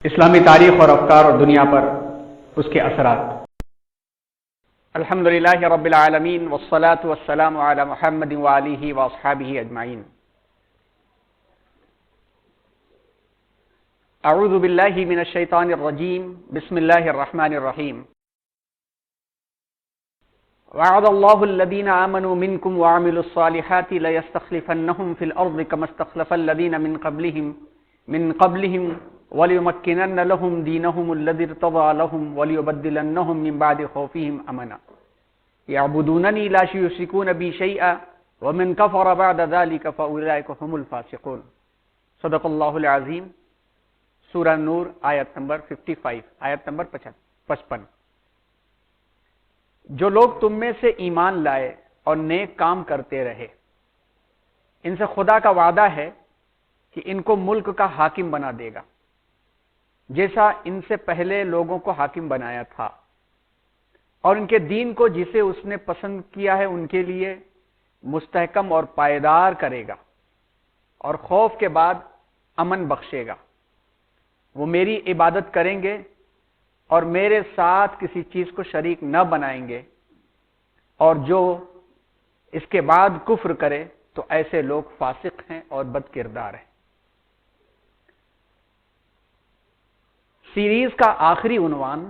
اسلامی تاریخ اور افکار اور دنیا پر اس کے اثرات۔ الحمدللہ رب العالمین والصلاة والسلام علی محمد وآلہ واصحابہ اجمعین۔ اعوذ باللہ من الشیطان الرجیم، بسم اللہ الرحمن الرحیم۔ وعد اللہ الذین آمنوا منکم وعملوا الصالحات لیستخلفنہم فی الارض کما استخلف الذین من قبلہم وَلِيُمَكِّنَنَّ لَهُمْ دِينَهُمُ الَّذِي ارْتَضَىٰ لَهُمْ وَلِيُبَدِّلَنَّهُمْ مِنْ بَعْدِ خَوْفِهِمْ أَمْنًا يَعْبُدُونَنِي لَا يُشْرِكُونَ بِي شَيْئًا وَمَنْ كَفَرَ بَعْدَ ذَلِكَ فَأُولَٰئِكَ هُمُ الْفَاسِقُونَ۔ صدق اللہ العظیم۔ سورہ نور آیت نمبر 55، آیت نمبر 55۔ جو لوگ تم میں سے ایمان لائے اور نیک کام کرتے رہے، ان سے خدا کا وعدہ ہے کہ ان کو ملک کا حاکم بنا دے گا، جیسا ان سے پہلے لوگوں کو حاکم بنایا تھا، اور ان کے دین کو جسے اس نے پسند کیا ہے ان کے لیے مستحکم اور پائیدار کرے گا، اور خوف کے بعد امن بخشے گا۔ وہ میری عبادت کریں گے اور میرے ساتھ کسی چیز کو شریک نہ بنائیں گے، اور جو اس کے بعد کفر کرے تو ایسے لوگ فاسق ہیں اور بد کردار ہیں۔ سیریز کا آخری عنوان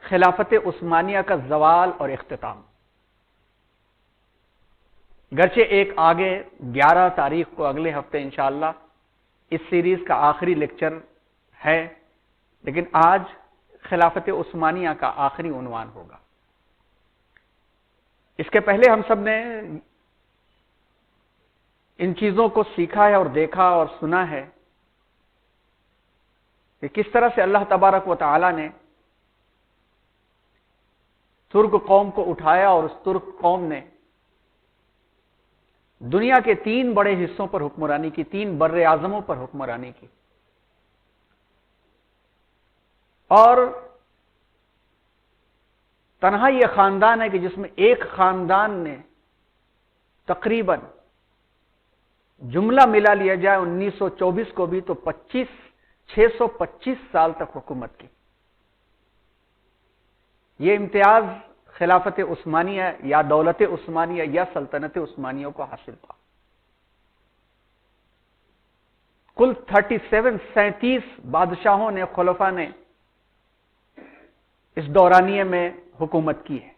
خلافت عثمانیہ کا زوال اور اختتام۔ گرچہ ایک آگے 11 تاریخ کو اگلے ہفتے انشاءاللہ اس سیریز کا آخری لیکچر ہے، لیکن آج خلافت عثمانیہ کا آخری عنوان ہوگا۔ اس کے پہلے ہم سب نے ان چیزوں کو سیکھا ہے اور دیکھا اور سنا ہے کہ کس طرح سے اللہ تبارک و تعالی نے ترک قوم کو اٹھایا اور اس ترک قوم نے دنیا کے 3 بڑے حصوں پر حکمرانی کی، 3 بر اعظموں پر حکمرانی کی، اور تنہا یہ خاندان ہے کہ جس میں ایک خاندان نے تقریباً جملہ ملا لیا جائے 1924 کو بھی تو 625 سال تک حکومت کی۔ یہ امتیاز خلافت عثمانیہ یا دولت عثمانیہ یا سلطنت عثمانیہ کو حاصل تھا۔ کل 37 بادشاہوں نے، خلفاء نے اس دورانیے میں حکومت کی ہے۔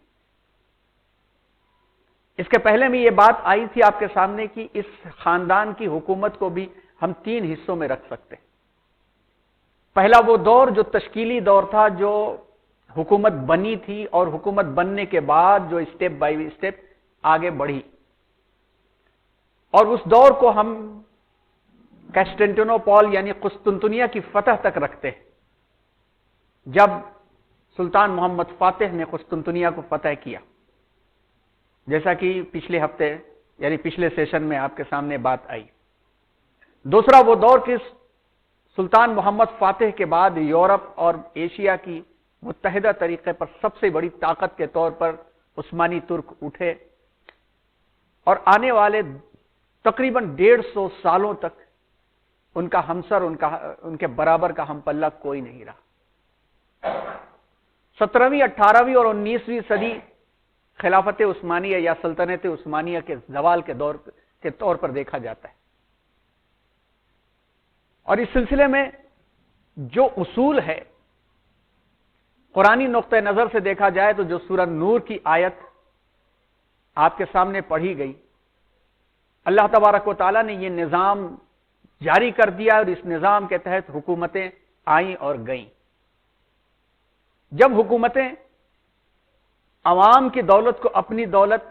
اس کے پہلے میں یہ بات آئی تھی آپ کے سامنے کہ اس خاندان کی حکومت کو بھی ہم 3 حصوں میں رکھ سکتے ہیں۔ پہلا وہ دور جو تشکیلی دور تھا، جو حکومت بنی تھی اور حکومت بننے کے بعد جو اسٹیپ بائی اسٹیپ آگے بڑھی، اور اس دور کو ہم کانسٹینٹینوپل یعنی قسطنطنیہ کی فتح تک رکھتے ہیں، جب سلطان محمد فاتح نے قسطنطنیہ کو فتح کیا، جیسا کہ پچھلے ہفتے یعنی پچھلے سیشن میں آپ کے سامنے بات آئی۔ دوسرا وہ دور کس سلطان محمد فاتح کے بعد یورپ اور ایشیا کی متحدہ طریقے پر سب سے بڑی طاقت کے طور پر عثمانی ترک اٹھے، اور آنے والے تقریباً 150 سالوں تک ان کا ہمسر، ان کے برابر کا ہم پلہ کوئی نہیں رہا۔ 17ویں، 18ویں اور 19ویں صدی خلافت عثمانیہ یا سلطنت عثمانیہ کے زوال کے دور کے طور پر دیکھا جاتا ہے، اور اس سلسلے میں جو اصول ہے قرآنی نقطہ نظر سے دیکھا جائے تو جو سورہ نور کی آیت آپ کے سامنے پڑھی گئی، اللہ تبارک و تعالیٰ نے یہ نظام جاری کر دیا اور اس نظام کے تحت حکومتیں آئیں اور گئیں۔ جب حکومتیں عوام کی دولت کو اپنی دولت،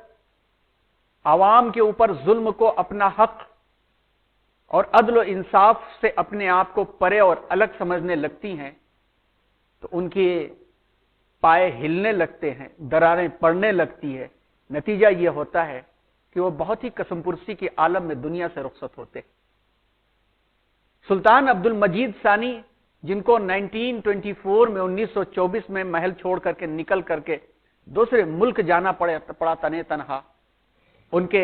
عوام کے اوپر ظلم کو اپنا حق اور عدل و انصاف سے اپنے آپ کو پرے اور الگ سمجھنے لگتی ہیں، تو ان کے پائے ہلنے لگتے ہیں، دراریں پڑنے لگتی ہے۔ نتیجہ یہ ہوتا ہے کہ وہ بہت ہی قسم پرسی کے عالم میں دنیا سے رخصت ہوتے۔ سلطان عبد المجید ثانی، جن کو 1924 میں 1924 میں محل چھوڑ کر کے نکل کر کے دوسرے ملک جانا پڑا تنے تنہا، ان کے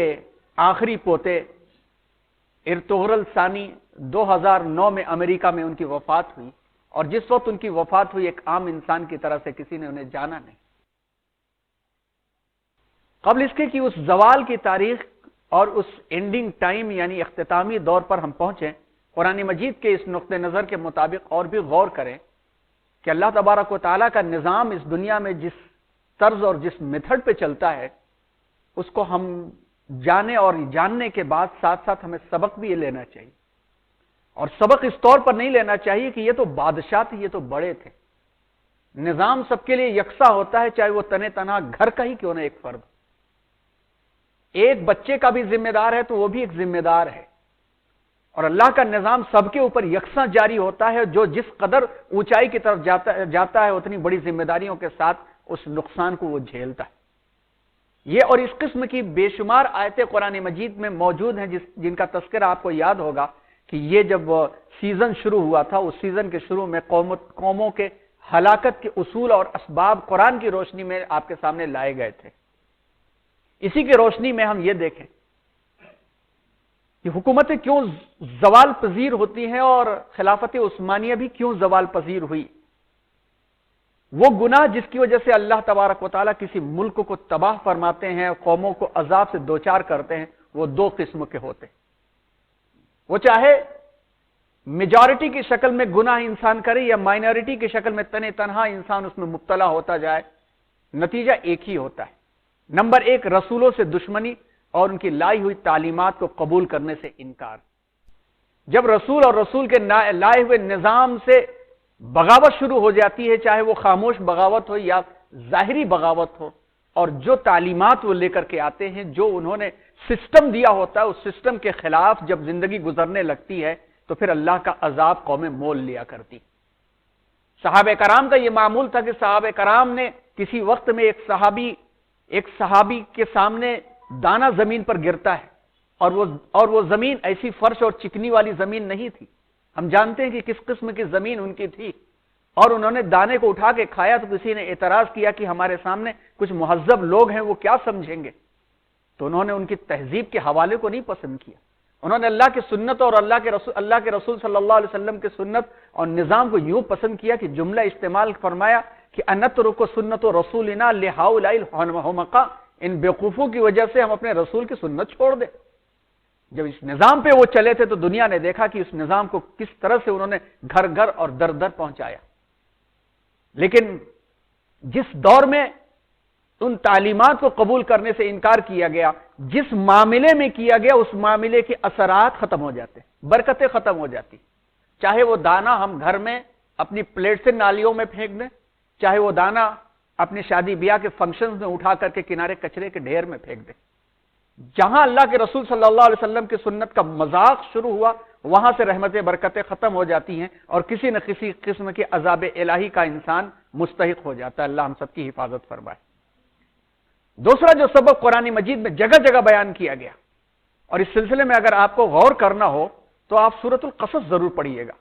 آخری پوتے ارطغرل ثانی 2009 میں امریکہ میں ان کی وفات ہوئی، اور جس وقت ان کی وفات ہوئی ایک عام انسان کی طرح سے کسی نے انہیں جانا نہیں۔ قبل اس کے کہ اس زوال کی تاریخ اور اس اینڈنگ ٹائم یعنی اختتامی دور پر ہم پہنچیں، قرآن مجید کے اس نقطہ نظر کے مطابق اور بھی غور کریں کہ اللہ تبارک و تعالیٰ کا نظام اس دنیا میں جس طرز اور جس میتھڈ پہ چلتا ہے اس کو ہم جانے اور جاننے کے بعد ساتھ ساتھ ہمیں سبق بھی یہ لینا چاہیے، اور سبق اس طور پر نہیں لینا چاہیے کہ یہ تو بادشاہ تھے، یہ تو بڑے تھے۔ نظام سب کے لیے یکساں ہوتا ہے، چاہے وہ تنے تنہا گھر کا ہی کیوں نہ ایک فرد، ایک بچے کا بھی ذمہ دار ہے تو وہ بھی ایک ذمہ دار ہے، اور اللہ کا نظام سب کے اوپر یکساں جاری ہوتا ہے۔ جو جس قدر اونچائی کی طرف جاتا ہے اتنی بڑی ذمہ داریوں کے ساتھ اس نقصان کو وہ جھیلتا ہے۔ یہ اور اس قسم کی بے شمار آیتیں قرآن مجید میں موجود ہیں جن کا تذکرہ آپ کو یاد ہوگا کہ یہ جب سیزن شروع ہوا تھا، اس سیزن کے شروع میں قوموں کے ہلاکت کے اصول اور اسباب قرآن کی روشنی میں آپ کے سامنے لائے گئے تھے۔ اسی کی روشنی میں ہم یہ دیکھیں کہ حکومتیں کیوں زوال پذیر ہوتی ہیں اور خلافت عثمانیہ بھی کیوں زوال پذیر ہوئی۔ وہ گناہ جس کی وجہ سے اللہ تبارک و تعالیٰ کسی ملک کو تباہ فرماتے ہیں، قوموں کو عذاب سے دوچار کرتے ہیں، وہ دو قسم کے ہوتے ہیں۔ وہ چاہے میجارٹی کی شکل میں گناہ انسان کرے یا مائنورٹی کی شکل میں تنے تنہا انسان اس میں مبتلا ہوتا جائے، نتیجہ ایک ہی ہوتا ہے۔ نمبر ایک، رسولوں سے دشمنی اور ان کی لائی ہوئی تعلیمات کو قبول کرنے سے انکار۔ جب رسول اور رسول کے لائے ہوئے نظام سے بغاوت شروع ہو جاتی ہے، چاہے وہ خاموش بغاوت ہو یا ظاہری بغاوت ہو، اور جو تعلیمات وہ لے کر کے آتے ہیں، جو انہوں نے سسٹم دیا ہوتا ہے، اس سسٹم کے خلاف جب زندگی گزرنے لگتی ہے تو پھر اللہ کا عذاب قومیں مول لیا کرتی۔ صحابہ کرام کا یہ معمول تھا کہ صحابہ کرام نے کسی وقت میں ایک صحابی کے سامنے دانا زمین پر گرتا ہے، اور وہ زمین ایسی فرش اور چکنی والی زمین نہیں تھی، ہم جانتے ہیں کہ کس قسم کی زمین ان کی تھی، اور انہوں نے دانے کو اٹھا کے کھایا تو کسی نے اعتراض کیا کہ ہمارے سامنے کچھ مہذب لوگ ہیں، وہ کیا سمجھیں گے؟ تو انہوں نے ان کی تہذیب کے حوالے کو نہیں پسند کیا، انہوں نے اللہ کی سنت اور اللہ کے رسول صلی اللہ علیہ وسلم کے سنت اور نظام کو یوں پسند کیا کہ جملہ استعمال فرمایا کہ انترک سنت رسولنا لہؤلاء الحمقاء، ان بیوقوفوں کی وجہ سے ہم اپنے رسول کی سنت چھوڑ دیں۔ جب اس نظام پہ وہ چلے تھے تو دنیا نے دیکھا کہ اس نظام کو کس طرح سے انہوں نے گھر گھر اور در در پہنچایا۔ لیکن جس دور میں ان تعلیمات کو قبول کرنے سے انکار کیا گیا، جس معاملے میں کیا گیا، اس معاملے کے اثرات ختم ہو جاتے، برکتیں ختم ہو جاتی۔ چاہے وہ دانا ہم گھر میں اپنی پلیٹ سے نالیوں میں پھینک دیں، چاہے وہ دانا اپنے شادی بیاہ کے فنکشنز میں اٹھا کر کے کنارے کچرے کے ڈھیر میں پھینک دیں۔ جہاں اللہ کے رسول صلی اللہ علیہ وسلم کی سنت کا مذاق شروع ہوا، وہاں سے رحمتیں برکتیں ختم ہو جاتی ہیں اور کسی نہ کسی قسم کے عذاب الہی کا انسان مستحق ہو جاتا ہے۔ اللہ ہم سب کی حفاظت فرمائے۔ دوسرا جو سبب قرآن مجید میں جگہ جگہ بیان کیا گیا، اور اس سلسلے میں اگر آپ کو غور کرنا ہو تو آپ سورۃ القصص ضرور پڑھیے گا۔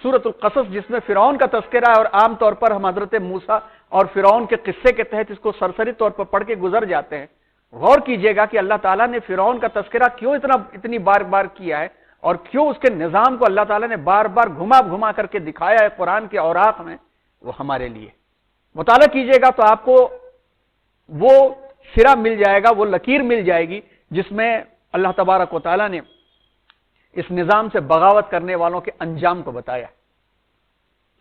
سورۃ القصص جس میں فرعون کا تذکرہ ہے، اور عام طور پر ہم حضرت موسیٰ اور فرعون کے قصے کے تحت اس کو سرسری طور پر پڑھ کے گزر جاتے ہیں۔ غور کیجئے گا کہ اللہ تعالیٰ نے فرعون کا تذکرہ کیوں اتنی بار بار کیا ہے، اور کیوں اس کے نظام کو اللہ تعالیٰ نے بار بار گھما کر کے دکھایا ہے قرآن کے اوراق میں، وہ ہمارے لیے۔ مطالعہ کیجئے گا تو آپ کو وہ سرا مل جائے گا، وہ لکیر مل جائے گی جس میں اللہ تبارک و تعالیٰ نے اس نظام سے بغاوت کرنے والوں کے انجام کو بتایا۔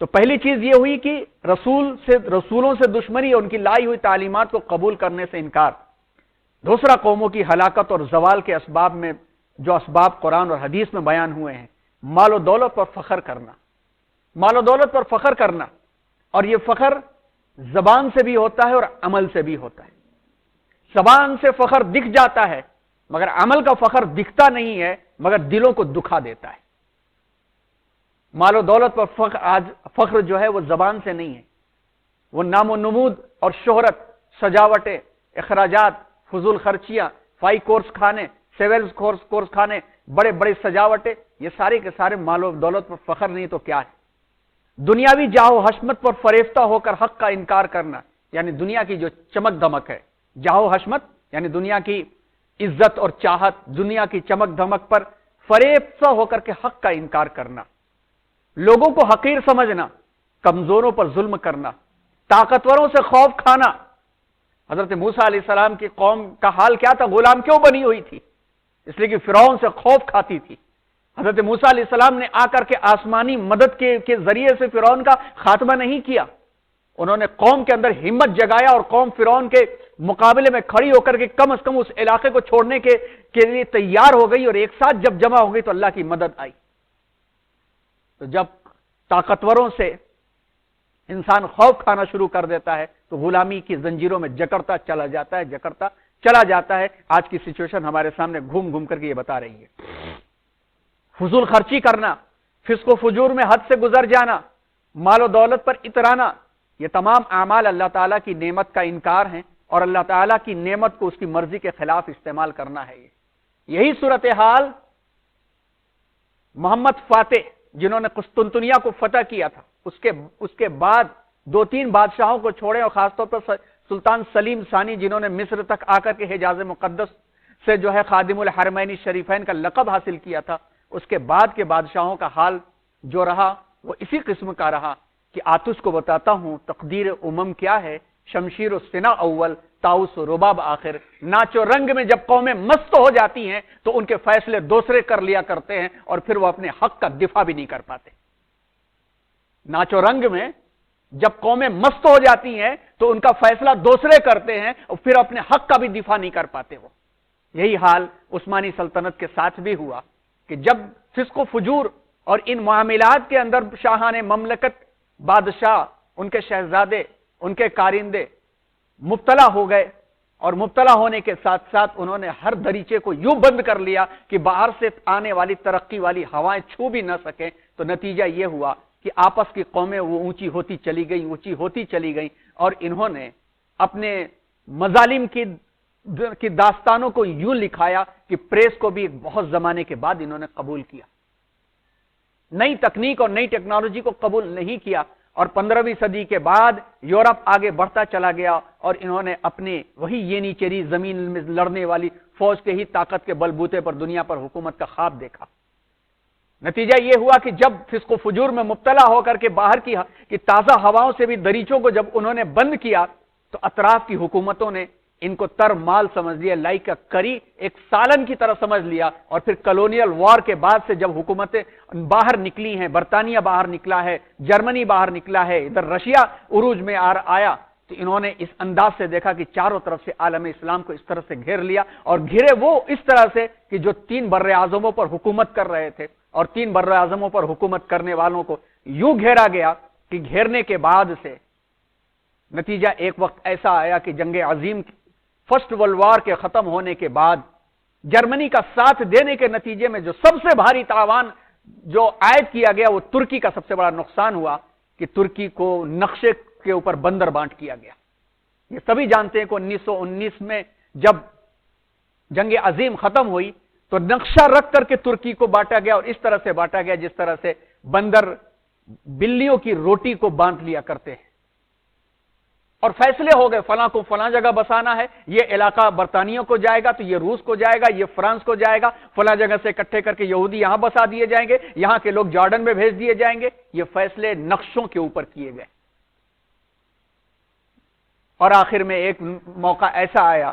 تو پہلی چیز یہ ہوئی کہ رسولوں سے دشمنی اور ان کی لائی ہوئی تعلیمات کو قبول کرنے سے انکار۔ دوسرا، قوموں کی ہلاکت اور زوال کے اسباب میں جو اسباب قرآن اور حدیث میں بیان ہوئے ہیں، مال و دولت پر فخر کرنا، مال و دولت پر فخر کرنا، اور یہ فخر زبان سے بھی ہوتا ہے اور عمل سے بھی ہوتا ہے۔ زبان سے فخر دکھ جاتا ہے مگر عمل کا فخر دکھتا نہیں ہے، مگر دلوں کو دکھا دیتا ہے۔ مال و دولت پر فخر جو ہے وہ زبان سے نہیں ہے، وہ نام و نمود اور شہرت، سجاوٹیں، اخراجات، فضول خرچیاں، فائی کورس کھانے، سیولز کورس کھانے، بڑے بڑے سجاوٹیں، یہ سارے کے سارے مال و دولت پر فخر نہیں تو کیا ہے؟ دنیاوی جاہ و حشمت پر فریفتہ ہو کر حق کا انکار کرنا، یعنی دنیا کی جو چمک دمک ہے، جاہ و حشمت یعنی دنیا کی عزت اور چاہت، دنیا کی چمک دمک پر فریفتہ ہو کر کے حق کا انکار کرنا۔ لوگوں کو حقیر سمجھنا، کمزوروں پر ظلم کرنا، طاقتوروں سے خوف کھانا۔ حضرت موسیٰ علیہ السلام کی قوم کا حال کیا تھا؟ غلام کیوں بنی ہوئی تھی؟ اس لیے کہ فرعون سے خوف کھاتی تھی۔ حضرت موسیٰ علیہ السلام نے آ کر کے آسمانی مدد کے ذریعے سے فرعون کا خاتمہ نہیں کیا، انہوں نے قوم کے اندر ہمت جگایا اور قوم فرعون کے مقابلے میں کھڑی ہو کر کے کم از کم اس علاقے کو چھوڑنے کے لیے تیار ہو گئی، اور ایک ساتھ جب جمع ہو گئی تو اللہ کی مدد آئی۔ تو جب طاقتوروں سے انسان خوف کھانا شروع کر دیتا ہے تو غلامی کی زنجیروں میں جکڑتا چلا جاتا ہے۔ آج کی سچویشن ہمارے سامنے گھوم گھوم کر کے یہ بتا رہی ہے۔ فضول خرچی کرنا، فسق و فجور میں حد سے گزر جانا، مال و دولت پر اترانا، یہ تمام اعمال اللہ تعالیٰ کی نعمت کا انکار ہیں، اور اللہ تعالیٰ کی نعمت کو اس کی مرضی کے خلاف استعمال کرنا ہے۔ یہی صورتحال محمد فاتح جنہوں نے قسطنطنیہ کو فتح کیا تھا، اس کے بعد 2-3 بادشاہوں کو چھوڑے، اور خاص طور پر سلطان سلیم ثانی جنہوں نے مصر تک آ کر کے حجاز مقدس سے جو ہے خادم الحرمین شریفین کا لقب حاصل کیا تھا، اس کے بعد کے بادشاہوں کا حال جو رہا وہ اسی قسم کا رہا کہ آتش کو بتاتا ہوں تقدیر امم کیا ہے، شمشیر و سنا اول تاؤس و رباب آخر۔ ناچ و رنگ میں جب قومیں مست ہو جاتی ہیں تو ان کے فیصلے دوسرے کر لیا کرتے ہیں، اور پھر وہ اپنے حق کا دفاع بھی نہیں کر پاتے۔ ناچ و رنگ میں جب قومیں مست ہو جاتی ہیں تو ان کا فیصلہ دوسرے کرتے ہیں، اور پھر اپنے حق کا بھی دفاع نہیں کر پاتے وہ۔ یہی حال عثمانی سلطنت کے ساتھ بھی ہوا کہ جب فسق و فجور اور ان معاملات کے اندر شاہان مملکت، بادشاہ، ان کے شہزادے، ان کے کارندے مبتلا ہو گئے، اور مبتلا ہونے کے ساتھ ساتھ انہوں نے ہر دریچے کو یوں بند کر لیا کہ باہر سے آنے والی ترقی والی ہوائیں چھو بھی نہ سکیں، تو نتیجہ یہ ہوا کہ آپس کی قومیں وہ اونچی ہوتی چلی گئیں، اور انہوں نے اپنے مظالم کی داستانوں کو یوں لکھایا کہ پریس کو بھی بہت زمانے کے بعد انہوں نے قبول کیا، نئی تکنیک اور نئی ٹیکنالوجی کو قبول نہیں کیا، اور 15ویں صدی کے بعد یورپ آگے بڑھتا چلا گیا، اور انہوں نے اپنے وہی ینی چیری زمین میں لڑنے والی فوج کے ہی طاقت کے بلبوتے پر دنیا پر حکومت کا خواب دیکھا۔ نتیجہ یہ ہوا کہ جب فسق و فجور میں مبتلا ہو کر کے باہر کی تازہ ہواؤں سے بھی دریچوں کو جب انہوں نے بند کیا تو اطراف کی حکومتوں نے ان کو تر مال سمجھ لیا، لائک کری، ایک سالن کی طرح سمجھ لیا، اور پھر کلونیل وار کے بعد سے جب حکومتیں باہر نکلی ہیں، برطانیہ باہر نکلا ہے، جرمنی باہر نکلا ہے، ادھر رشیا عروج میں آیا، تو انہوں نے اس انداز سے دیکھا کہ چاروں طرف سے عالم اسلام کو اس طرح سے گھیر لیا، اور گھرے وہ اس طرح سے کہ جو 3 بر اعظموں پر حکومت کر رہے تھے، اور 3 بر اعظموں پر حکومت کرنے والوں کو یوں گھیرا گیا کہ گھیرنے کے بعد سے نتیجہ ایک وقت ایسا آیا کہ جنگ عظیم فرسٹ ورلڈ وار کے ختم ہونے کے بعد جرمنی کا ساتھ دینے کے نتیجے میں جو سب سے بھاری تاوان جو عائد کیا گیا وہ ترکی کا سب سے بڑا نقصان ہوا کہ ترکی کو نقشے کے اوپر بندر بانٹ کیا گیا۔ یہ سبھی جانتے ہیں کہ 1919 میں جب جنگ عظیم ختم ہوئی تو نقشہ رکھ کر کے ترکی کو بانٹا گیا، اور اس طرح سے بانٹا گیا جس طرح سے بندر بلیوں کی روٹی کو بانٹ لیا کرتے ہیں، اور فیصلے ہو گئے فلاں کو فلاں جگہ بسانا ہے، یہ علاقہ برطانیہ کو جائے گا تو یہ روس کو جائے گا، یہ فرانس کو جائے گا، فلاں جگہ سے اکٹھے کر کے یہودی یہاں بسا دیے جائیں گے، یہاں کے لوگ جارڈن میں بھیج دیے جائیں گے۔ یہ فیصلے نقشوں کے اوپر کیے گئے، اور آخر میں ایک موقع ایسا آیا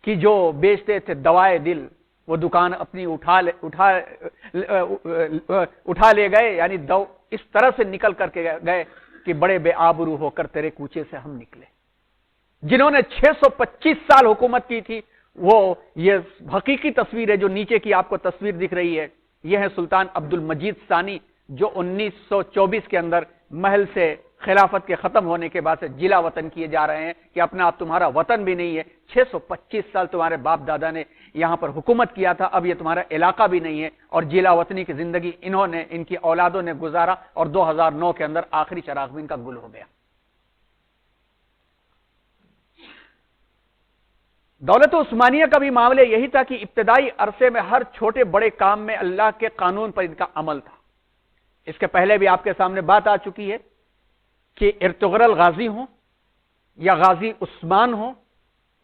کہ جو بیچتے تھے دوائے دل وہ دکان اپنی اٹھا لے گئے، یعنی اس طرح سے نکل کر کے گئے کہ بڑے بے آبرو ہو کر تیرے کوچے سے ہم نکلے۔ جنہوں نے 625 سال حکومت کی تھی، وہ یہ حقیقی تصویر ہے جو نیچے کی آپ کو تصویر دکھ رہی ہے، یہ ہے سلطان عبد المجید ثانی جو 1924 کے اندر محل سے خلافت کے ختم ہونے کے بعد سے جلا وطن کیے جا رہے ہیں کہ اپنا آپ تمہارا وطن بھی نہیں ہے، 625 سال تمہارے باپ دادا نے یہاں پر حکومت کیا تھا، اب یہ تمہارا علاقہ بھی نہیں ہے، اور جلا وطنی کی زندگی انہوں نے، ان کی اولادوں نے گزارا، اور 2009 کے اندر آخری چراغ بھی ان کا گل ہو گیا۔ دولت عثمانیہ کا بھی معاملہ یہی تھا کہ ابتدائی عرصے میں ہر چھوٹے بڑے کام میں اللہ کے قانون پر ان کا عمل تھا۔ اس کے پہلے بھی آپ کے سامنے بات آ چکی ہے کہ ارطغرل غازی ہوں یا غازی عثمان ہوں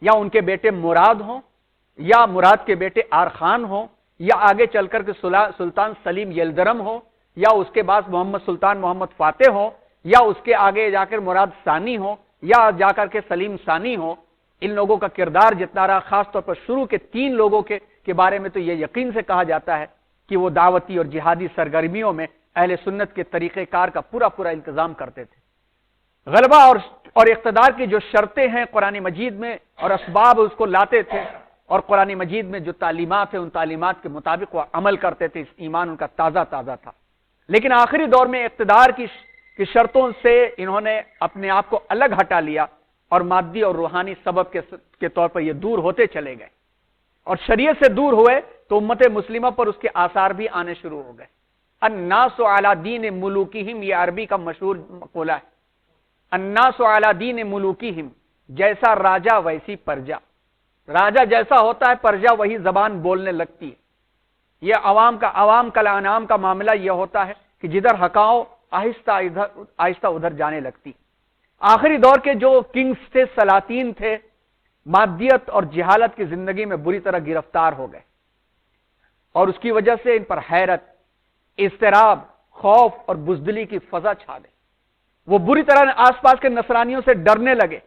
یا ان کے بیٹے مراد ہوں یا مراد کے بیٹے آر خان ہوں یا آگے چل کر کے سلطان سلیم یلدرم ہو یا اس کے بعد محمد سلطان محمد فاتح ہو یا اس کے آگے جا کر مراد ثانی ہو یا جا کر کے سلیم ثانی ہو، ان لوگوں کا کردار جتنا رہا، خاص طور پر شروع کے 3 لوگوں کے بارے میں تو یہ یقین سے کہا جاتا ہے کہ وہ دعوتی اور جہادی سرگرمیوں میں اہل سنت کے طریقہ کار کا پورا انتظام کرتے تھے۔ غلبہ اور اقتدار کی جو شرطیں ہیں قرآن مجید میں اور اسباب اس کو لاتے تھے، اور قرآن مجید میں جو تعلیمات ہیں ان تعلیمات کے مطابق وہ عمل کرتے تھے، اس ایمان ان کا تازہ تھا۔ لیکن آخری دور میں اقتدار کی شرطوں سے انہوں نے اپنے آپ کو الگ ہٹا لیا اور مادی اور روحانی سبب کے طور پر یہ دور ہوتے چلے گئے، اور شریعت سے دور ہوئے تو امت مسلمہ پر اس کے آثار بھی آنے شروع ہو گئے۔ الناس علی دین ملوکہم، یہ عربی کا مشہور مقولہ ہے، الناس علی دین ملوکہم، جیسا راجا ویسی پرجا، راجا جیسا ہوتا ہے پرجا وہی زبان بولنے لگتی ہے۔ یہ عوام کا انعام کا معاملہ یہ ہوتا ہے کہ جدھر ہکاؤ آہستہ ادھر جانے لگتی۔ آخری دور کے جو کنگز تھے، سلاطین تھے، مادیت اور جہالت کی زندگی میں بری طرح گرفتار ہو گئے، اور اس کی وجہ سے ان پر حیرت، اضطراب، خوف اور بزدلی کی فضا چھا گئی۔ وہ بری طرح آس پاس کے نصرانیوں سے ڈرنے لگے،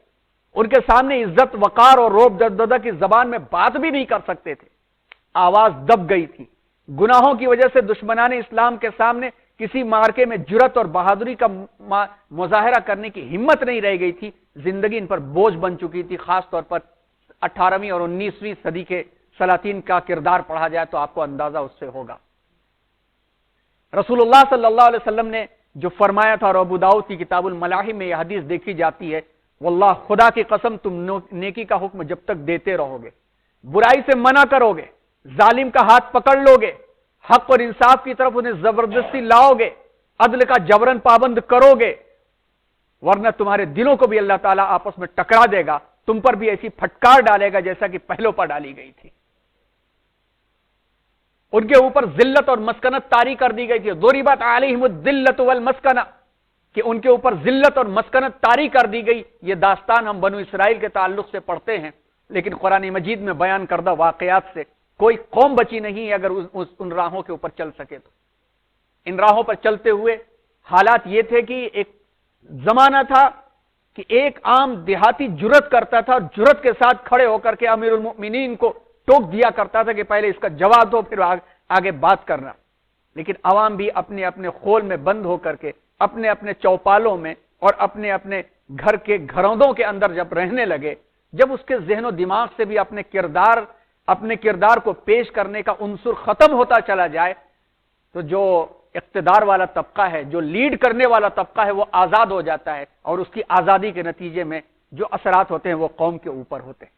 ان کے سامنے عزت، وقار اور روب درددہ کی زبان میں بات بھی نہیں کر سکتے تھے، آواز دب گئی تھی۔ گناہوں کی وجہ سے دشمنان اسلام کے سامنے کسی مارکے میں جرت اور بہادری کا مظاہرہ کرنے کی ہمت نہیں رہ گئی تھی۔ زندگی ان پر بوجھ بن چکی تھی، خاص طور پر 18ویں اور 19ویں صدی کے سلاطین کا کردار پڑھا جائے تو آپ کو اندازہ اس سے ہوگا۔ رسول اللہ صلی اللہ علیہ وسلم نے جو فرمایا تھا، اور ابو داؤد کی کتاب الملاحم میں یہ حدیث دیکھی جاتی ہے، واللہ خدا کی قسم تم نیکی کا حکم جب تک دیتے رہو گے، برائی سے منع کرو گے، ظالم کا ہاتھ پکڑ لو گے، حق اور انصاف کی طرف انہیں زبردستی لاؤ گے، عدل کا جبرن پابند کرو گے، ورنہ تمہارے دلوں کو بھی اللہ تعالیٰ آپس میں ٹکرا دے گا، تم پر بھی ایسی پھٹکار ڈالے گا جیسا کہ پہلوں پر ڈالی گئی تھی۔ ان کے اوپر ذلت اور مسکنت طاری کر دی گئی تھی، ضربت علیہم الذلۃ والمسکنہ، کہ ان کے اوپر ذلت اور مسکنت طاری کر دی گئی۔ یہ داستان ہم بنو اسرائیل کے تعلق سے پڑھتے ہیں، لیکن قرآن مجید میں بیان کردہ واقعات سے کوئی قوم بچی نہیں ہے اگر ان راہوں کے اوپر چل سکے تو۔ ان راہوں پر چلتے ہوئے حالات یہ تھے کہ ایک زمانہ تھا کہ ایک عام دیہاتی جرت کرتا تھا، اور جرت کے ساتھ کھڑے ہو کر کے امیر المؤمنین کو ٹوک دیا کرتا تھا کہ پہلے اس کا جواب دو پھر آگے بات کرنا۔ لیکن عوام بھی اپنے اپنے خول میں بند ہو کر کے، اپنے اپنے چوپالوں میں اور اپنے اپنے گھر کے گھروندوں کے اندر جب رہنے لگے، جب اس کے ذہن و دماغ سے بھی اپنے کردار کو پیش کرنے کا عنصر ختم ہوتا چلا جائے، تو جو اقتدار والا طبقہ ہے، جو لیڈ کرنے والا طبقہ ہے، وہ آزاد ہو جاتا ہے، اور اس کی آزادی کے نتیجے میں جو اثرات ہوتے ہیں وہ قوم کے اوپر ہوتے ہیں۔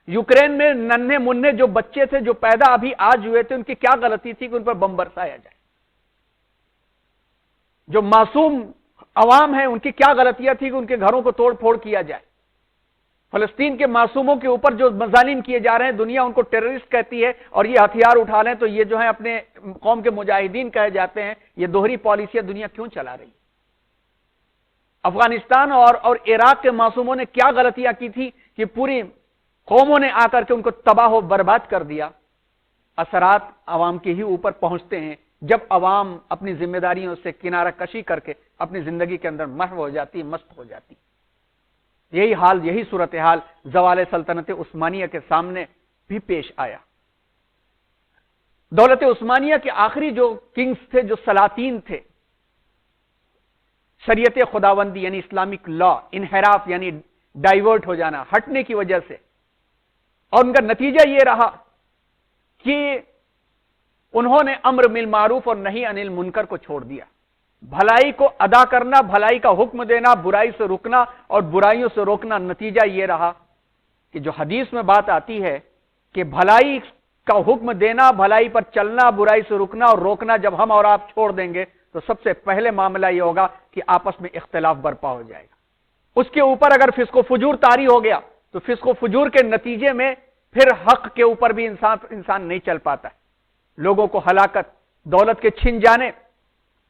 یوکرین میں ننھے منھے جو بچے تھے، جو پیدا ابھی آج ہوئے تھے، ان کی کیا غلطی تھی کہ ان پر بم برسایا جائے؟ جو معصوم عوام ہیں ان کی کیا غلطیاں تھی کہ ان کے گھروں کو توڑ پھوڑ کیا جائے؟ فلسطین کے معصوموں کے اوپر جو مظالم کیے جا رہے ہیں، دنیا ان کو ٹیررسٹ کہتی ہے، اور یہ ہتھیار اٹھا لیں تو یہ جو ہے اپنے قوم کے مجاہدین کہے جاتے ہیں۔ یہ دوہری پالیسیاں دنیا کیوں چلا رہی ہے؟ افغانستان اور عراق کے معصوموں نے کیا غلطیاں کی تھی کہ پوری قوموں نے آ کر کے ان کو تباہ و برباد کر دیا؟ اثرات عوام کے ہی اوپر پہنچتے ہیں جب عوام اپنی ذمہ داریوں سے کنارہ کشی کر کے اپنی زندگی کے اندر محو ہو جاتی، مست ہو جاتی۔ یہی صورتحال زوال سلطنت عثمانیہ کے سامنے بھی پیش آیا۔ دولت عثمانیہ کے آخری جو کنگز تھے، جو سلاطین تھے، شریعت خداوندی یعنی اسلامک لا، انحراف یعنی ڈائیورٹ ہو جانا، ہٹنے کی وجہ سے، اور ان کا نتیجہ یہ رہا کہ انہوں نے امر بالمعروف اور نہی عن المنکر کو چھوڑ دیا۔ بھلائی کو ادا کرنا، بھلائی کا حکم دینا، برائی سے رکنا اور برائیوں سے روکنا، نتیجہ یہ رہا کہ جو حدیث میں بات آتی ہے کہ بھلائی کا حکم دینا، بھلائی پر چلنا، برائی سے رکنا اور روکنا جب ہم اور آپ چھوڑ دیں گے تو سب سے پہلے معاملہ یہ ہوگا کہ آپس میں اختلاف برپا ہو جائے گا۔ اس کے اوپر اگر فسق و فجور طاری ہو گیا تو فسق و فجور کے نتیجے میں پھر حق کے اوپر بھی انسان نہیں چل پاتا ہے۔ لوگوں کو ہلاکت، دولت کے چھن جانے،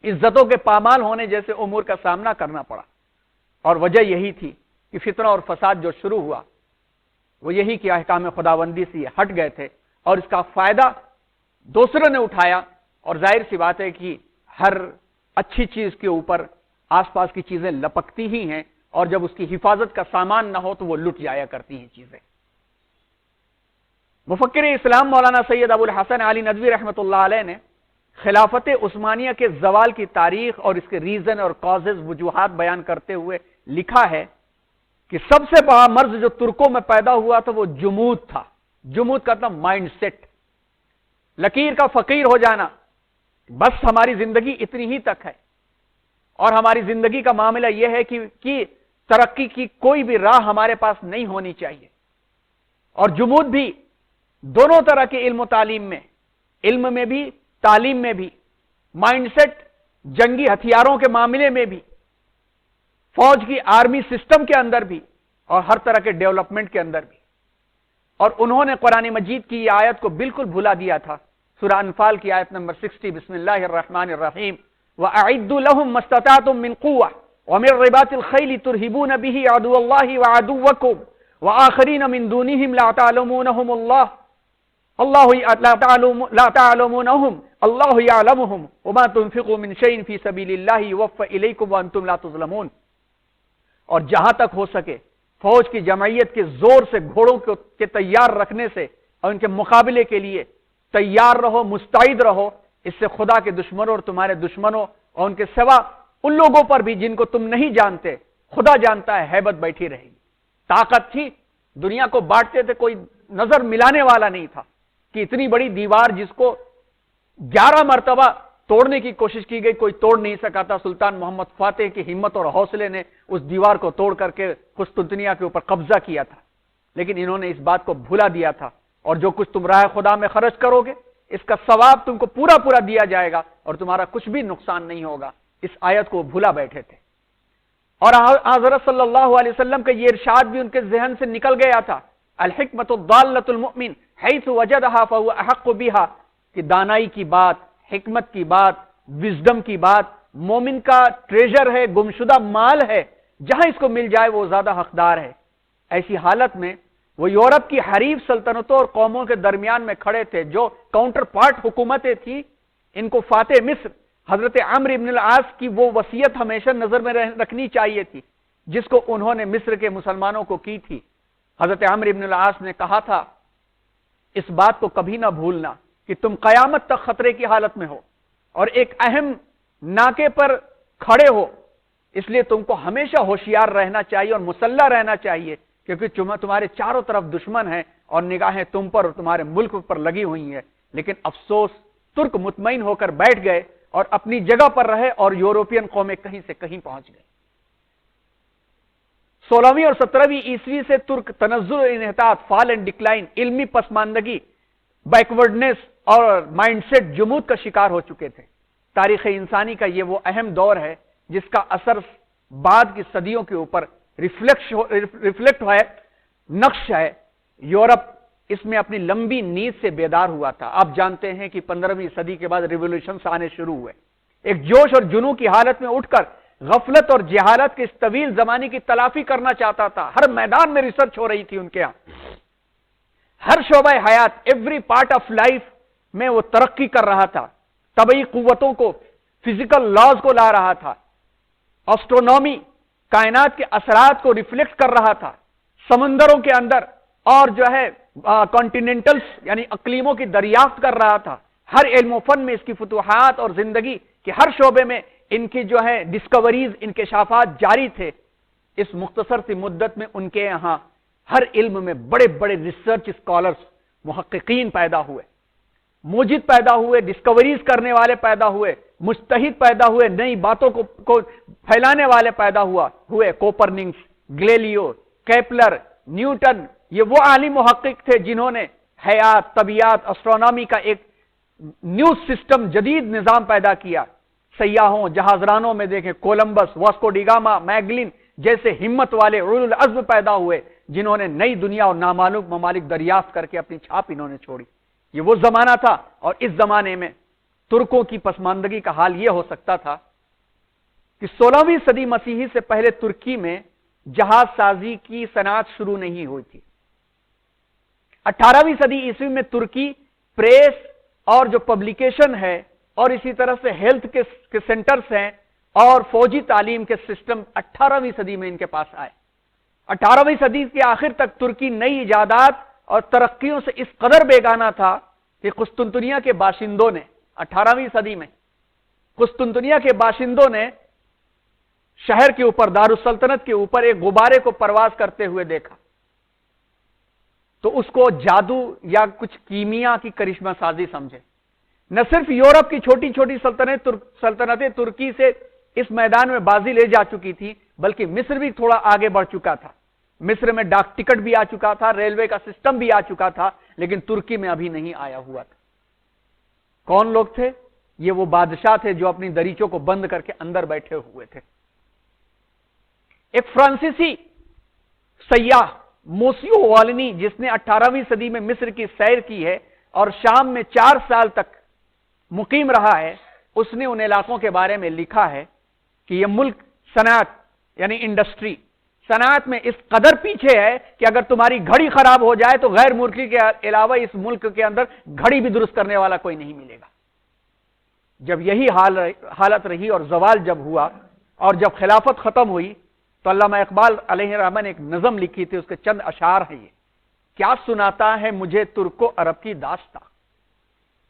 عزتوں کے پامال ہونے جیسے امور کا سامنا کرنا پڑا، اور وجہ یہی تھی کہ فتنہ اور فساد جو شروع ہوا وہ یہی کہ احکام خداوندی سے ہٹ گئے تھے، اور اس کا فائدہ دوسروں نے اٹھایا، اور ظاہر سی بات ہے کہ ہر اچھی چیز کے اوپر آس پاس کی چیزیں لپکتی ہی ہیں، اور جب اس کی حفاظت کا سامان نہ ہو تو وہ لٹ جایا کرتی ہیں چیزیں۔ مفکر اسلام مولانا سید ابو الحسن علی ندوی رحمۃ اللہ علیہ نے خلافت عثمانیہ کے زوال کی تاریخ اور اس کے ریزن اور کازز وجوہات بیان کرتے ہوئے لکھا ہے کہ سب سے بڑا مرض جو ترکوں میں پیدا ہوا تھا وہ جمود تھا۔ جمود کا تھا مائنڈ سیٹ، لکیر کا فقیر ہو جانا، بس ہماری زندگی اتنی ہی تک ہے، اور ہماری زندگی کا معاملہ یہ ہے کہ ترقی کی کوئی بھی راہ ہمارے پاس نہیں ہونی چاہیے۔ اور جمود بھی دونوں طرح کے علم و تعلیم میں، علم میں بھی تعلیم میں بھی، مائنڈ سیٹ جنگی ہتھیاروں کے معاملے میں بھی، فوج کی آرمی سسٹم کے اندر بھی، اور ہر طرح کے ڈیولپمنٹ کے اندر بھی۔ اور انہوں نے قرآن مجید کی یہ آیت کو بالکل بھلا دیا تھا، سورہ انفال کی آیت نمبر 60، بسم اللہ الرحمن الرحیم، وَأَعِدُّوا لَهُم مَّا اسْتَطَعْتُم مِّن قُوَّةٍ وَمِن رِّبَاطِ الْخَيْلِ تُرْهِبُونَ بِهِ عَدُوَّ اللَّهِ وَعَدُوَّكُمْ وَآخَرِينَ مِن دُونِهِمْ لَا تَعْلَمُونَهُمُ اللَّهُ يَعْلَمُهُمْ وَمَا تُنفِقُوا مِن شَيْءٍ فِي سَبِيلِ اللَّهِ يُوَفَّ إِلَيْكُمْ وَأَنتُمْ لَا تُظْلَمُونَ۔ اور جہاں تک ہو سکے فوج کی جمعیت کے زور سے گھوڑوں کے تیار رکھنے سے اور ان کے مقابلے کے لیے تیار رہو، مستعد رہو، اس سے خدا کے دشمنوں اور تمہارے دشمنوں اور ان کے سوا ان لوگوں پر بھی جن کو تم نہیں جانتے خدا جانتا ہے ہیبت بیٹھی رہے گی۔ طاقت تھی، دنیا کو بانٹتے تھے، کوئی نظر ملانے والا نہیں تھا کہ اتنی بڑی دیوار جس کو 11 مرتبہ توڑنے کی کوشش کی گئی کوئی توڑ نہیں سکا تھا۔ سلطان محمد فاتح کی ہمت اور حوصلے نے اس دیوار کو توڑ کر کے قسطنطنیہ کے اوپر قبضہ کیا تھا، لیکن انہوں نے اس بات کو بھلا دیا تھا، اور جو کچھ تم راہ خدا میں خرچ کرو گے اس کا ثواب تم کو پورا پورا دیا جائے گا اور تمہارا کچھ بھی نقصان نہیں ہوگا۔ اس آیت کو بھلا بیٹھے تھے، اور حضرت صلی اللہ علیہ وسلم کا یہ ارشاد بھی ان کے ذہن سے نکل گیا تھا، الحکمت ضالۃ المؤمن حیث وجدها فهو احق بها، کہ دانائی کی بات، حکمت کی بات، وزڈم کی بات مومن کا ٹریجر ہے، گمشدہ مال ہے، جہاں اس کو مل جائے وہ زیادہ حقدار ہے۔ ایسی حالت میں وہ یورپ کی حریف سلطنتوں اور قوموں کے درمیان میں کھڑے تھے جو کاؤنٹر پارٹ حکومتیں تھیں۔ ان کو فاتح مصر حضرت عمرو بن العاص کی وہ وصیت ہمیشہ نظر میں رکھنی چاہیے تھی جس کو انہوں نے مصر کے مسلمانوں کو کی تھی۔ حضرت عمرو بن العاص نے کہا تھا اس بات کو کبھی نہ بھولنا کہ تم قیامت تک خطرے کی حالت میں ہو اور ایک اہم ناکے پر کھڑے ہو، اس لیے تم کو ہمیشہ ہوشیار رہنا چاہیے اور مسلح رہنا چاہیے، کیونکہ تمہارے چاروں طرف دشمن ہیں اور نگاہیں تم پر اور تمہارے ملک پر لگی ہوئی ہیں۔ لیکن افسوس ترک مطمئن ہو کر بیٹھ گئے اور اپنی جگہ پر رہے، اور یورپین قومیں کہیں سے کہیں پہنچ گئے۔ 16ویں اور 17ویں عیسوی سے ترک تنزل و انحطاط، فال اینڈ ڈکلائن، علمی پسماندگی، بیکورڈنس اور مائنڈ سیٹ جمود کا شکار ہو چکے تھے۔ تاریخ انسانی کا یہ وہ اہم دور ہے جس کا اثر بعد کی صدیوں کے اوپر ریفلیکٹ ہے، نقش ہے۔ یورپ اس میں اپنی لمبی نیند سے بیدار ہوا تھا۔ آپ جانتے ہیں کہ 15ویں صدی کے بعد ریولوشنز آنے شروع ہوئے، ایک جوش اور جنون کی حالت میں اٹھ کر غفلت اور جہالت کے اس طویل زمانے کی تلافی کرنا چاہتا تھا۔ ہر میدان میں ریسرچ ہو رہی تھی ان کے ہاں، ہر شعبہ حیات، ایوری پارٹ آف لائف میں وہ ترقی کر رہا تھا، طبعی قوتوں کو، فزیکل لاز کو لا رہا تھا، اسٹرونومی کائنات کے اثرات کو ریفلیکٹ کر رہا تھا، سمندروں کے اندر اور جو ہے کانٹیننٹلز یعنی اقلیموں کی دریافت کر رہا تھا۔ ہر علم و فن میں اس کی فتوحات اور زندگی کے ہر شعبے میں ان کی جو ہے ڈسکوریز، انکشافات جاری تھے۔ اس مختصر سی مدت میں ان کے یہاں ہر علم میں بڑے بڑے ریسرچ اسکالرز، محققین پیدا ہوئے، موجد پیدا ہوئے، ڈسکوریز کرنے والے پیدا ہوئے، مجتہد پیدا ہوئے، نئی باتوں کو پھیلانے والے پیدا ہوئے۔ کوپرنکس، گلیلیو، کیپلر، نیوٹن، یہ وہ عالم محقق تھے جنہوں نے حیات، طبیعت، اسٹرونومی کا ایک نیو سسٹم، جدید نظام پیدا کیا۔ سیاحوں، جہازرانوں میں دیکھیں کولمبس، واسکو ڈی گاما، میگلین جیسے ہمت والے اولو العزم پیدا ہوئے جنہوں نے نئی دنیا اور نامعلوم ممالک دریافت کر کے اپنی چھاپ انہوں نے چھوڑی۔ یہ وہ زمانہ تھا، اور اس زمانے میں ترکوں کی پسماندگی کا حال یہ ہو سکتا تھا کہ 16ویں صدی مسیحی سے پہلے ترکی میں جہاز سازی کی صنعت شروع نہیں ہوئی تھی۔ 18ویں صدی عیسوی میں ترکی پریس اور جو پبلیکیشن ہے اور اسی طرح سے ہیلتھ کے سینٹرز ہیں اور فوجی تعلیم کے سسٹم 18ویں صدی میں ان کے پاس آئے۔ 18ویں صدی کے آخر تک ترکی نئی ایجادات اور ترقیوں سے اس قدر بیگانہ تھا کہ قسطنطنیہ کے باشندوں نے 18ویں صدی میں قسطنطنیہ کے باشندوں نے شہر کے اوپر، دارالسلطنت کے اوپر ایک غبارے کو پرواز کرتے ہوئے دیکھا تو اس کو جادو یا کچھ کیمیا کی کرشمہ سازی سمجھے۔ نہ صرف یورپ کی چھوٹی چھوٹی سلطنتیں ترکی سے اس میدان میں بازی لے جا چکی تھی، بلکہ مصر بھی تھوڑا آگے بڑھ چکا تھا۔ مصر میں ڈاک ٹکٹ بھی آ چکا تھا، ریلوے کا سسٹم بھی آ چکا تھا، لیکن ترکی میں ابھی نہیں آیا ہوا تھا۔ کون لوگ تھے؟ یہ وہ بادشاہ تھے جو اپنی دریچوں کو بند کر کے اندر بیٹھے ہوئے تھے۔ ایک فرانسیسی سیاح موسیو والنی، جس نے 18ویں صدی میں مصر کی سیر کی ہے اور شام میں 4 سال تک مقیم رہا ہے، اس نے ان علاقوں کے بارے میں لکھا ہے کہ یہ ملک صنعت یعنی انڈسٹری، صنعت میں اس قدر پیچھے ہے کہ اگر تمہاری گھڑی خراب ہو جائے تو غیر ملکی کے علاوہ اس ملک کے اندر گھڑی بھی درست کرنے والا کوئی نہیں ملے گا۔ جب یہی حالت رہی اور زوال جب ہوا اور جب خلافت ختم ہوئی تو علامہ اقبال علیہ الرحمہ نے ایک نظم لکھی تھی، اس کے چند اشعار ہیں یہ: کیا سناتا ہے مجھے ترک و عرب کی داستاں،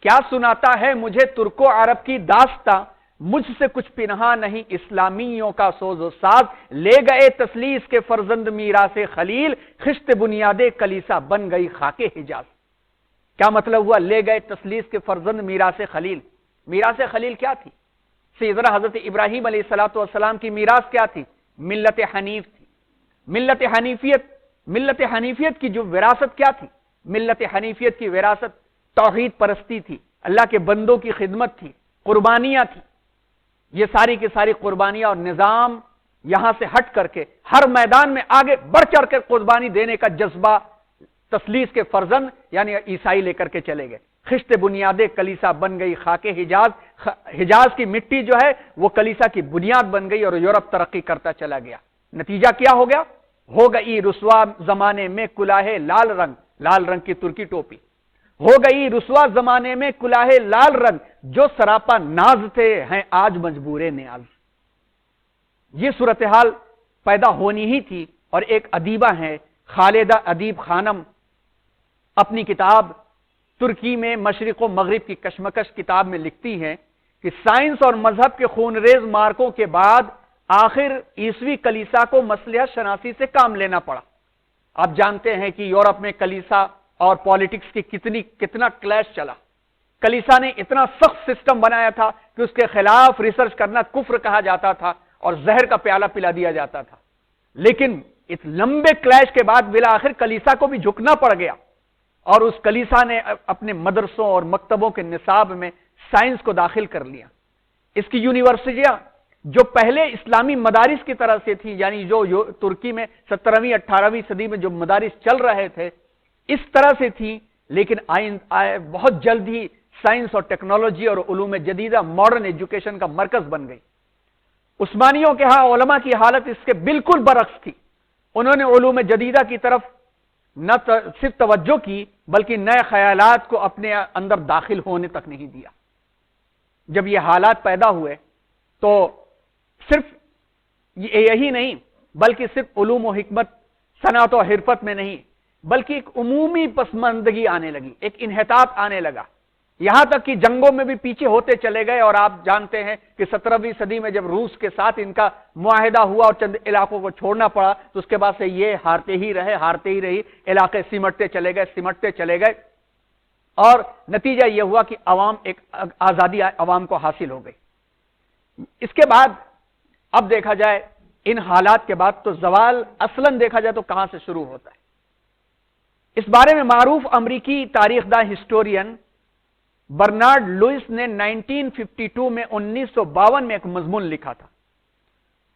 کیا سناتا ہے مجھے ترک و عرب کی داستاں، مجھ سے کچھ پنہا نہیں اسلامیوں کا سوز و ساز، لے گئے تسلیس کے فرزند میراث خلیل، خشت بنیاد کلیسا بن گئی خاک حجاز۔ کیا مطلب ہوا لے گئے تسلیس کے فرزند میراث خلیل؟ میراث خلیل کیا تھی؟ سیدنا حضرت ابراہیم علیہ السلام کی میراث کیا تھی؟ ملت حنیف تھی۔ ملت حنیفیت کی جو وراثت کیا تھی؟ ملت حنیفیت کی وراثت توحید پرستی تھی، اللہ کے بندوں کی خدمت تھی، قربانیاں تھی۔ یہ ساری کی ساری قربانیاں اور نظام یہاں سے ہٹ کر کے ہر میدان میں آگے بڑھ چڑھ کر قربانی دینے کا جذبہ تسلیس کے فرزند یعنی عیسائی لے کر کے چلے گئے۔ خشت بنیاد کلیسا بن گئی خاک حجاز، حجاز کی مٹی جو ہے وہ کلیسا کی بنیاد بن گئی اور یورپ ترقی کرتا چلا گیا۔ نتیجہ کیا ہو گیا؟ ہو گئی رسوا زمانے میں کلاہ لال رنگ کی ترکی ٹوپی، ہو گئی رسوا زمانے میں کلاہ لال رنگ، جو سراپا ناز تھے ہیں آج مجبور نیاز۔ یہ صورتحال پیدا ہونی ہی تھی، اور ایک ادیبہ ہیں خالدہ ادیب خانم، اپنی کتاب ترکی میں مشرق و مغرب کی کشمکش کتاب میں لکھتی ہیں کہ سائنس اور مذہب کے خونریز مارکوں کے بعد آخر عیسوی کلیسا کو مصلحت شناسی سے کام لینا پڑا۔ آپ جانتے ہیں کہ یورپ میں کلیسا اور پالیٹکس کی کتنا کلیش چلا۔ کلیسا نے اتنا سخت سسٹم بنایا تھا کہ اس کے خلاف ریسرچ کرنا کفر کہا جاتا تھا اور زہر کا پیالہ پلا دیا جاتا تھا، لیکن اس لمبے کلیش کے بعد بالآخر کلیسا کو بھی جھکنا پڑ گیا، اور اس کلیسا نے اپنے مدرسوں اور مکتبوں کے نصاب میں سائنس کو داخل کر لیا۔ اس کی یونیورسٹیاں جو پہلے اسلامی مدارس کی طرح سے تھی، یعنی جو ترکی میں 17ویں 18ویں صدی میں جو مدارس چل رہے تھے اس طرح سے تھی، لیکن بہت جلد ہی سائنس اور ٹیکنالوجی اور علوم جدیدہ ماڈرن ایجوکیشن کا مرکز بن گئی۔ عثمانیوں کے ہاں علماء کی حالت اس کے بالکل برعکس تھی۔ انہوں نے علوم جدیدہ کی طرف نہ صرف توجہ کی بلکہ نئے خیالات کو اپنے اندر داخل ہونے تک نہیں دیا۔ جب یہ حالات پیدا ہوئے تو صرف یہی نہیں بلکہ صرف علوم و حکمت، صنعت و حرفت میں نہیں، بلکہ ایک عمومی پسماندگی آنے لگی، ایک انحطاط آنے لگا، یہاں تک کہ جنگوں میں بھی پیچھے ہوتے چلے گئے۔ اور آپ جانتے ہیں کہ 17ویں صدی میں جب روس کے ساتھ ان کا معاہدہ ہوا اور چند علاقوں کو چھوڑنا پڑا تو اس کے بعد سے یہ ہارتے ہی رہی، علاقے سمٹتے چلے گئے اور نتیجہ یہ ہوا کہ ایک آزادی عوام کو حاصل ہو گئی۔ اس کے بعد اب دیکھا جائے ان حالات کے بعد تو زوال اصلاً دیکھا جائے تو کہاں سے شروع ہوتا ہے؟ اس بارے میں معروف امریکی تاریخ داں ہسٹورین برنارڈ لوئس نے 1952 میں 1952 میں ایک مضمون لکھا تھا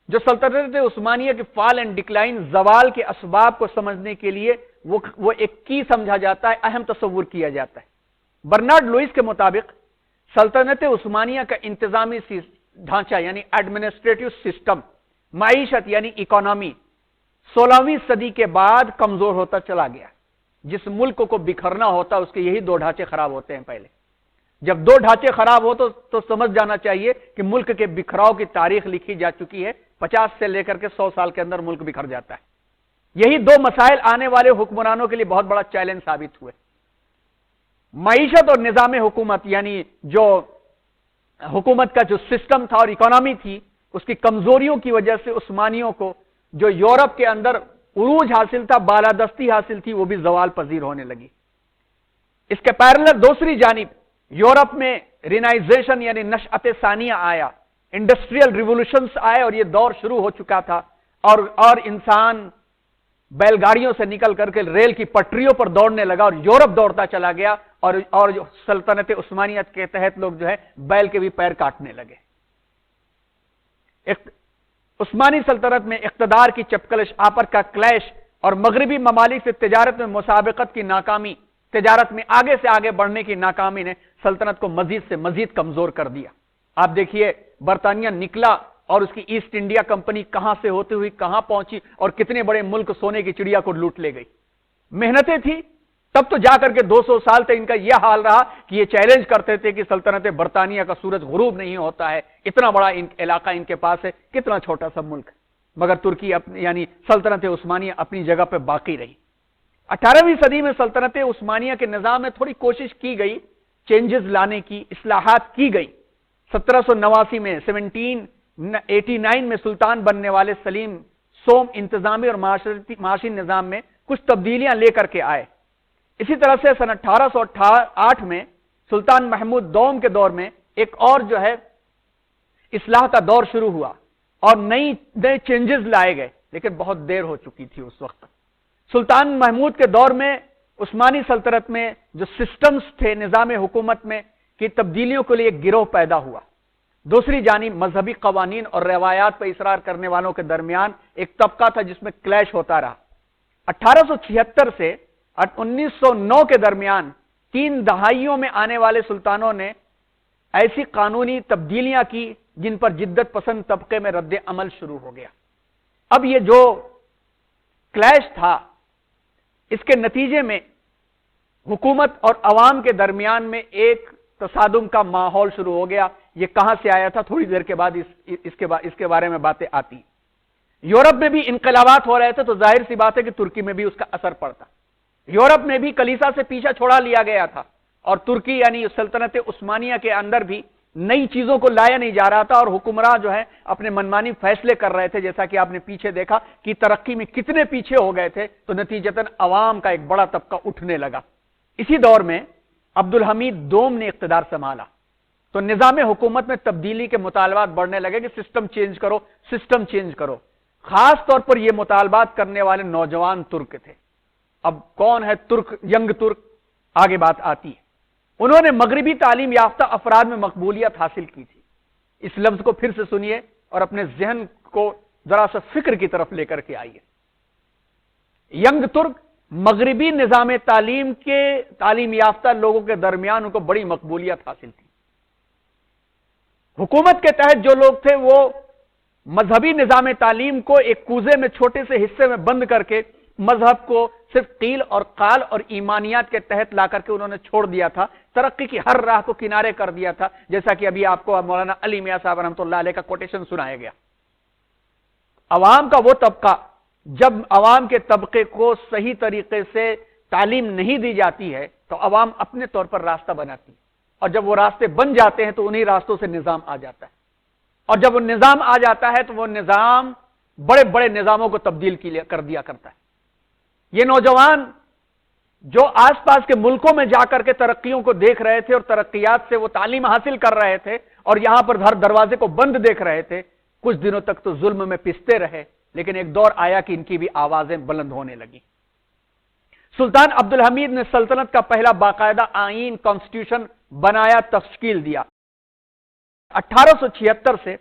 جو سلطنت عثمانیہ کے فال اینڈ ڈکلائن، زوال کے اسباب کو سمجھنے کے لیے وہ ایک کی سمجھا جاتا ہے، اہم تصور کیا جاتا ہے۔ برنارڈ لوئس کے مطابق سلطنت عثمانیہ کا انتظامی ڈھانچہ یعنی ایڈمنسٹریٹو سسٹم، معیشت یعنی اکانومی 16ویں صدی کے بعد کمزور ہوتا چلا گیا۔ جس ملک کو بکھرنا ہوتا اس کے یہی دو ڈھانچے خراب ہوتے ہیں۔ پہلے جب دو ڈھانچے خراب ہو تو سمجھ جانا چاہیے کہ ملک کے بکھراؤ کی تاریخ لکھی جا چکی ہے. 50 سے لے کر کے 100 سال کے اندر ملک بکھر جاتا ہے. یہی دو مسائل آنے والے حکمرانوں کے لیے بہت بڑا چیلنج ثابت ہوئے. معیشت اور نظام حکومت، یعنی جو حکومت کا جو سسٹم تھا اور اکانومی تھی، اس کی کمزوریوں کی وجہ سے عثمانیوں کو جو یورپ کے اندر عروج حاصل تھا، بالادستی حاصل تھی، وہ بھی زوال پذیر ہونے لگی. اس کے پیرلل دوسری جانب یورپ میں رینائزیشن یعنی نشأت ثانیہ آیا، انڈسٹریل ریولوشنز آئے، اور یہ دور شروع ہو چکا تھا. اور انسان بیل گاڑیوں سے نکل کر کے ریل کی پٹریوں پر دوڑنے لگا اور یورپ دوڑتا چلا گیا. اور جو سلطنت عثمانیت کے تحت لوگ جو ہے بیل کے بھی پیر کاٹنے لگے. عثمانی سلطنت میں اقتدار کی چپکلش، آپر کا کلیش اور مغربی ممالک سے تجارت میں مسابقت کی ناکامی، تجارت میں آگے سے آگے بڑھنے کی ناکامی نے سلطنت کو مزید سے مزید کمزور کر دیا. آپ دیکھیے برطانیہ نکلا اور اس کی ایسٹ انڈیا کمپنی کہاں سے ہوتے ہوئی کہاں پہنچی اور کتنے بڑے ملک سونے کی چڑیا کو لوٹ لے گئی. محنتیں تھی تب تو جا کر کے 200 سال تک ان کا یہ حال رہا کہ یہ چیلنج کرتے تھے کہ سلطنت برطانیہ کا سورج غروب نہیں ہوتا ہے، اتنا بڑا علاقہ ان کے پاس ہے، کتنا چھوٹا سا ملک. مگر ترکی یعنی سلطنت عثمانیہ اپنی جگہ پہ باقی رہی. 18ویں صدی میں سلطنت عثمانیہ کے نظام میں تھوڑی کوشش کی گئی چینجز لانے کی، اصلاحات کی گئی. 1789 میں 1789 میں سلطان بننے والے سلیم سوم انتظامی اور معاشی نظام میں کچھ تبدیلیاں لے کر کے آئے. اسی طرح سے سن 1808 میں سلطان محمود دوم کے دور میں ایک اور جو ہے اصلاح کا دور شروع ہوا اور نئے چینجز لائے گئے، لیکن بہت دیر ہو چکی تھی اس وقت. سلطان محمود کے دور میں عثمانی سلطنت میں جو سسٹمز تھے نظام حکومت میں کی تبدیلیوں کے لیے ایک گروہ پیدا ہوا. دوسری جانب مذہبی قوانین اور روایات پر اصرار کرنے والوں کے درمیان ایک طبقہ تھا جس میں کلیش ہوتا رہا. 1876 سے 1909 کے درمیان 3 دہائیوں میں آنے والے سلطانوں نے ایسی قانونی تبدیلیاں کی جن پر جدت پسند طبقے میں رد عمل شروع ہو گیا. اب یہ جو کلیش تھا اس کے نتیجے میں حکومت اور عوام کے درمیان میں ایک تصادم کا ماحول شروع ہو گیا. یہ کہاں سے آیا تھا تھوڑی دیر کے بعد اس کے بارے میں باتیں آتی. یورپ میں بھی انقلابات ہو رہے تھے تو ظاہر سی بات ہے کہ ترکی میں بھی اس کا اثر پڑتا. یورپ میں بھی کلیسا سے پیچھا چھوڑا لیا گیا تھا اور ترکی یعنی سلطنت عثمانیہ کے اندر بھی نئی چیزوں کو لایا نہیں جا رہا تھا اور حکمراں جو ہے اپنے منمانی فیصلے کر رہے تھے. جیسا کہ آپ نے پیچھے دیکھا کہ ترقی میں کتنے پیچھے ہو گئے تھے تو نتیجتاً عوام کا ایک بڑا طبقہ اٹھنے لگا. اسی دور میں عبدالحمید دوم نے اقتدار سنبھالا تو نظام حکومت میں تبدیلی کے مطالبات بڑھنے لگے کہ سسٹم چینج کرو، سسٹم چینج کرو. خاص طور پر یہ مطالبات کرنے والے نوجوان ترک تھے. اب کون ہے ترک، ینگ ترک، آگے بات آتی ہے. انہوں نے مغربی تعلیم یافتہ افراد میں مقبولیت حاصل کی تھی. اس لفظ کو پھر سے سنیے اور اپنے ذہن کو ذرا سا فکر کی طرف لے کر کے آئیے. ینگ ترک مغربی نظام تعلیم کے تعلیم یافتہ لوگوں کے درمیان ان کو بڑی مقبولیت حاصل تھی. حکومت کے تحت جو لوگ تھے وہ مذہبی نظام تعلیم کو ایک کوزے میں چھوٹے سے حصے میں بند کر کے مذہب کو صرف قیل اور قال اور ایمانیات کے تحت لا کر کے انہوں نے چھوڑ دیا تھا. ترقی کی ہر راہ کو کنارے کر دیا تھا، جیسا کہ ابھی آپ کو مولانا علی میاں صاحب رحمۃ اللہ علیہ کا کوٹیشن سنایا گیا. عوام کا وہ طبقہ، جب عوام کے طبقے کو صحیح طریقے سے تعلیم نہیں دی جاتی ہے تو عوام اپنے طور پر راستہ بناتی ہے اور جب وہ راستے بن جاتے ہیں تو انہی راستوں سے نظام آ جاتا ہے اور جب وہ نظام آ جاتا ہے تو وہ نظام بڑے بڑے نظاموں کو تبدیل کر دیا کرتا ہے. یہ نوجوان جو آس پاس کے ملکوں میں جا کر کے ترقیوں کو دیکھ رہے تھے اور ترقیات سے وہ تعلیم حاصل کر رہے تھے اور یہاں پر ہر دروازے کو بند دیکھ رہے تھے، کچھ دنوں تک تو ظلم میں پستے رہے، لیکن ایک دور آیا کہ ان کی بھی آوازیں بلند ہونے لگی. سلطان عبدالحمید نے سلطنت کا پہلا باقاعدہ آئین کانسٹیٹیوشن بنایا، تشکیل دیا. 1876 سے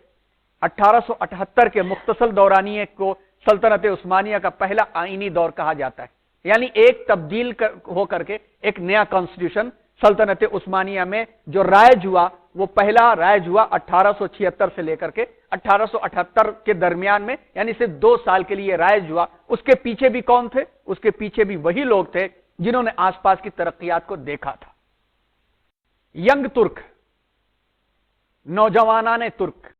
1878 کے مختصر دورانیے کو سلطنت عثمانیہ کا پہلا آئینی دور کہا جاتا ہے. یعنی ایک تبدیل ہو کر کے ایک نیا کانسٹیٹیوشن سلطنت عثمانیہ میں جو رائج ہوا، وہ پہلا رائج ہوا 1876 سے لے کر کے 1878 کے درمیان میں، یعنی صرف 2 سال کے لیے رائج ہوا. اس کے پیچھے بھی کون تھے؟ اس کے پیچھے بھی وہی لوگ تھے جنہوں نے آس پاس کی ترقیات کو دیکھا تھا. ینگ ترک، نوجوانان ترک